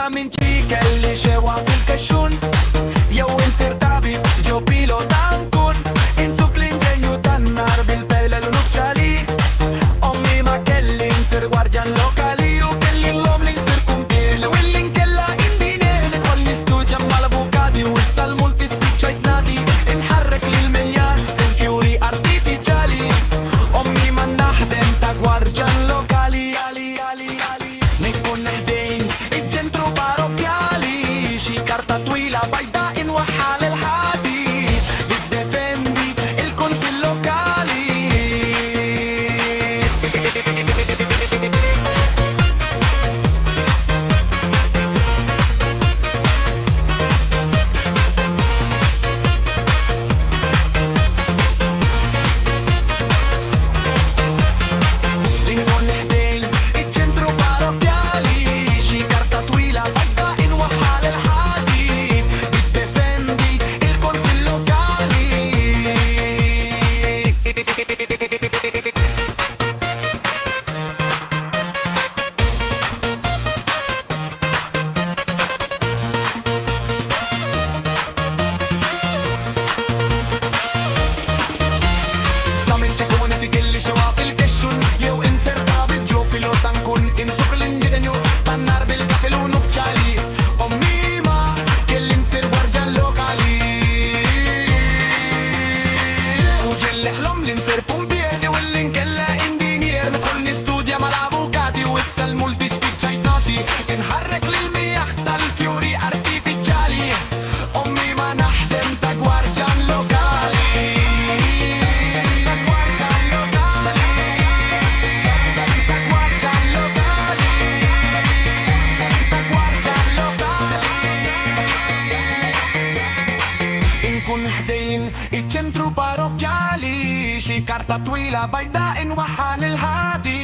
minċi kelli xewa fil-kaxxun. Jew insir tabib ġew pilota nkun. Insuk l-inġenju tan-nar bil-pejlel u nufċali. Ommi ma kelli nsir gwardjan lokali u kelli l-lom li nsir kumpiel. U illi nkella indiner li tħolli studja mal-avukati u issa l-multi spiċċajt nati. Inħarrek lil-miljar fil-fjuri artifiċjali. Ommi ma naħdem ta' gwardjan lokali. Nikun ħdejn iċ-ċentru parrokjali, xi karta twila bajda inwaħħal il-ħadi, tiddefendi il-kunsill lokali. Nikun ħdejn iċ-ċentru parrokjali, xi karta twila bajda inwaħħal il-ħadi, tiddefendi il-kunsill lokali. Flamin ċekuni fi kelli xewa fil-kaxxun, jew insir tabib ġew pilota nkun. Insuk l-inġenju tan-nar bil-kafel u nufċali. Ommi ma kelli nsir gwardjan lokali. U ġelli ħlom li nsir pumpier jew illi nkella indinier. Nidħol nistudja mal-avukati u issa l-multi spiċċajt nati. Inħarrek lil-mijaħ tal-fjuri artifiċjali. Ommi ma naħdem ta' gwardjan lokali. Ta' gwardjan lokali. Ta' gwardjan lokali. Ta' gwardjan lokali. Inkun ħdejn iċ-ċentru parrokjali, xi karta twila bajda inwaħħal il-ħadi,